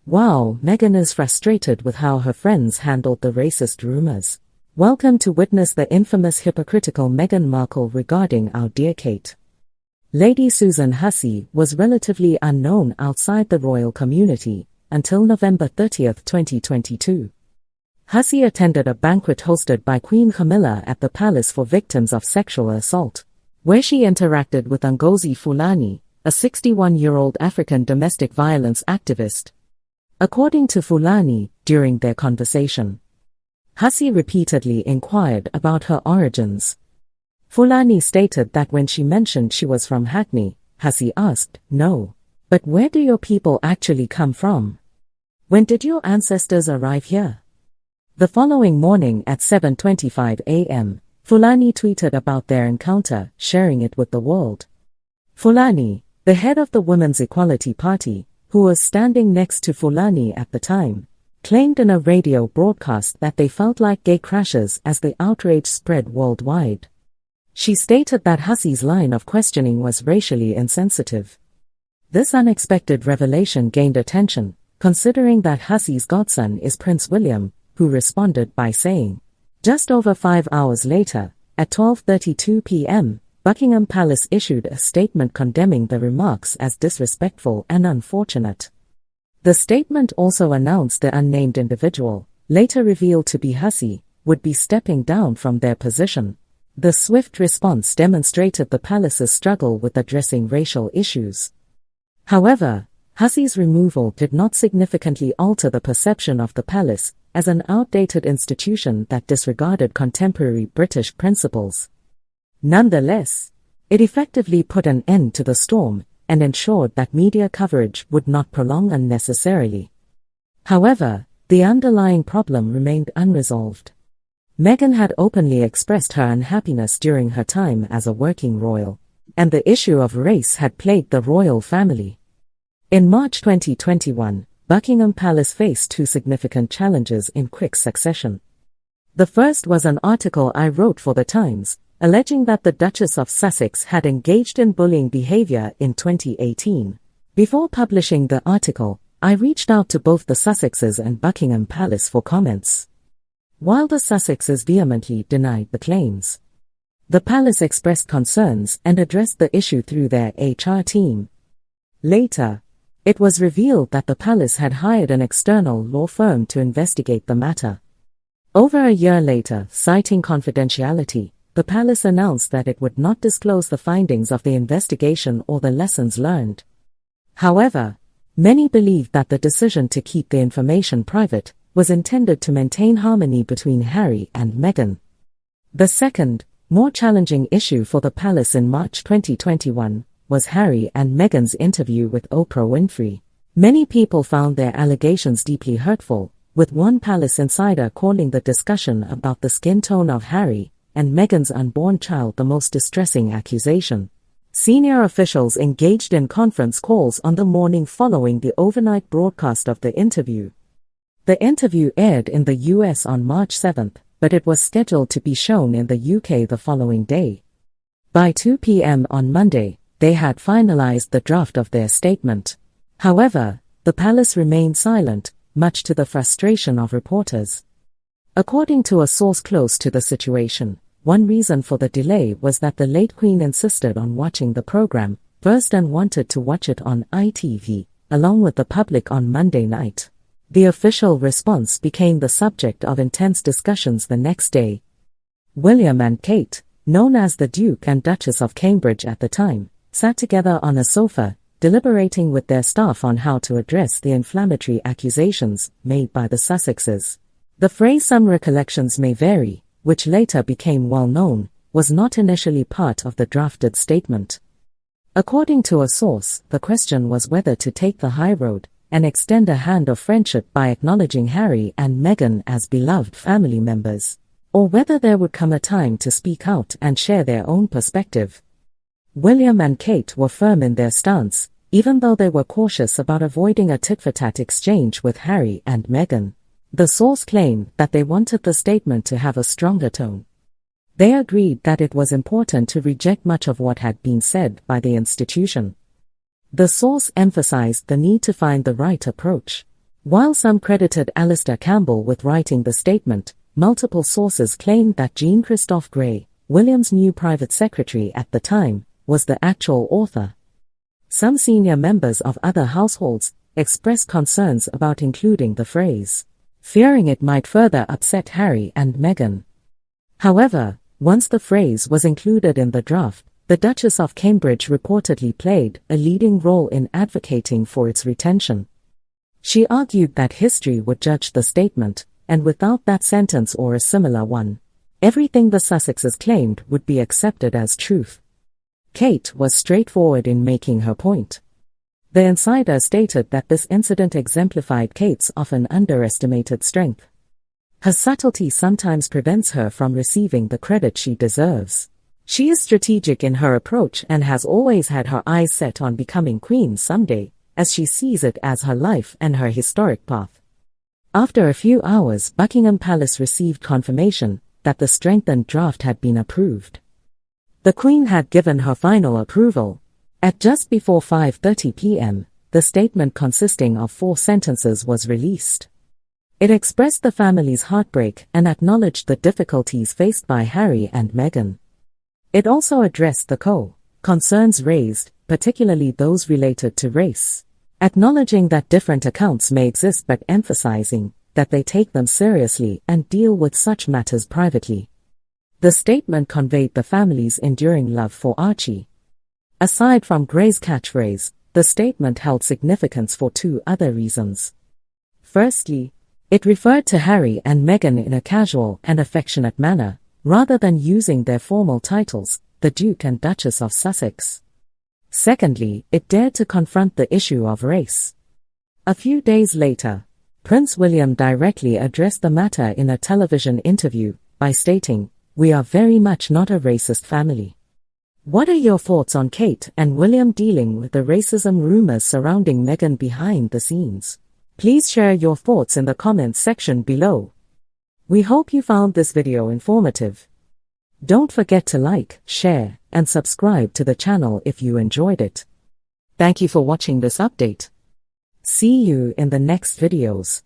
Wow, Meghan is frustrated with how her friends handled the racist rumors. Welcome to witness the infamous hypocritical Meghan Markle regarding our dear Kate. Lady Susan Hussey was relatively unknown outside the royal community until November 30, 2022. Hussey attended a banquet hosted by Queen Camilla at the palace for victims of sexual assault, where she interacted with Ngozi Fulani, a 61-year-old African domestic violence activist. According to Fulani, during their conversation, Hussey repeatedly inquired about her origins. Fulani stated that when she mentioned she was from Hackney, Hussey asked, "No, but where do your people actually come from? When did your ancestors arrive here?" The following morning at 7:25 a.m., Fulani tweeted about their encounter, sharing it with the world. Fulani, the head of the Women's Equality Party, who was standing next to Fulani at the time, claimed in a radio broadcast that they felt like gay crashes as the outrage spread worldwide. She stated that Hussey's line of questioning was racially insensitive. This unexpected revelation gained attention, considering that Hussey's godson is Prince William, who responded by saying, just over 5 hours later, at 12:32 p.m., Buckingham Palace issued a statement condemning the remarks as disrespectful and unfortunate. The statement also announced the unnamed individual, later revealed to be Hussey, would be stepping down from their position. The swift response demonstrated the palace's struggle with addressing racial issues. However, Hussey's removal did not significantly alter the perception of the palace as an outdated institution that disregarded contemporary British principles. Nonetheless, it effectively put an end to the storm and ensured that media coverage would not prolong unnecessarily. However, the underlying problem remained unresolved. Meghan had openly expressed her unhappiness during her time as a working royal, and the issue of race had plagued the royal family. In March 2021, Buckingham Palace faced two significant challenges in quick succession. The first was an article I wrote for The Times, alleging that the Duchess of Sussex had engaged in bullying behavior in 2018. Before publishing the article, I reached out to both the Sussexes and Buckingham Palace for comments. While the Sussexes vehemently denied the claims, the palace expressed concerns and addressed the issue through their HR team. Later, it was revealed that the palace had hired an external law firm to investigate the matter. Over a year later, citing confidentiality, the palace announced that it would not disclose the findings of the investigation or the lessons learned. However, many believed that the decision to keep the information private was intended to maintain harmony between Harry and Meghan. The second, more challenging issue for the palace in March 2021 was Harry and Meghan's interview with Oprah Winfrey. Many people found their allegations deeply hurtful, with one palace insider calling the discussion about the skin tone of Harry and Meghan's unborn child the most distressing accusation. Senior officials engaged in conference calls on the morning following the overnight broadcast of the interview. The interview aired in the US on March 7, but it was scheduled to be shown in the UK the following day. By 2 p.m. on Monday, they had finalized the draft of their statement. However, the palace remained silent, much to the frustration of reporters. According to a source close to the situation, one reason for the delay was that the late Queen insisted on watching the program first and wanted to watch it on ITV, along with the public on Monday night. The official response became the subject of intense discussions the next day. William and Kate, known as the Duke and Duchess of Cambridge at the time, sat together on a sofa, deliberating with their staff on how to address the inflammatory accusations made by the Sussexes. The phrase "some recollections may vary," which later became well known, was not initially part of the drafted statement. According to a source, the question was whether to take the high road and extend a hand of friendship by acknowledging Harry and Meghan as beloved family members, or whether there would come a time to speak out and share their own perspective. William and Kate were firm in their stance, even though they were cautious about avoiding a tit-for-tat exchange with Harry and Meghan. The source claimed that they wanted the statement to have a stronger tone. They agreed that it was important to reject much of what had been said by the institution. The source emphasized the need to find the right approach. While some credited Alistair Campbell with writing the statement, multiple sources claimed that Jean-Christophe Gray, William's new private secretary at the time, was the actual author. Some senior members of other households expressed concerns about including the phrase, fearing it might further upset Harry and Meghan. However, once the phrase was included in the draft, the Duchess of Cambridge reportedly played a leading role in advocating for its retention. She argued that history would judge the statement, and without that sentence or a similar one, everything the Sussexes claimed would be accepted as truth. Kate was straightforward in making her point. The insider stated that this incident exemplified Kate's often underestimated strength. Her subtlety sometimes prevents her from receiving the credit she deserves. She is strategic in her approach and has always had her eyes set on becoming queen someday, as she sees it as her life and her historic path. After a few hours, Buckingham Palace received confirmation that the strengthened draft had been approved. The Queen had given her final approval. At just before 5:30 p.m., the statement consisting of 4 sentences was released. It expressed the family's heartbreak and acknowledged the difficulties faced by Harry and Meghan. It also addressed the concerns raised, particularly those related to race, acknowledging that different accounts may exist but emphasizing that they take them seriously and deal with such matters privately. The statement conveyed the family's enduring love for Archie. Aside from Gray's catchphrase, the statement held significance for 2 other reasons. Firstly, it referred to Harry and Meghan in a casual and affectionate manner, rather than using their formal titles, the Duke and Duchess of Sussex. Secondly, it dared to confront the issue of race. A few days later, Prince William directly addressed the matter in a television interview by stating, "We are very much not a racist family." What are your thoughts on Kate and William dealing with the racism rumors surrounding Meghan behind the scenes? Please share your thoughts in the comments section below. We hope you found this video informative. Don't forget to like, share, and subscribe to the channel if you enjoyed it. Thank you for watching this update. See you in the next videos.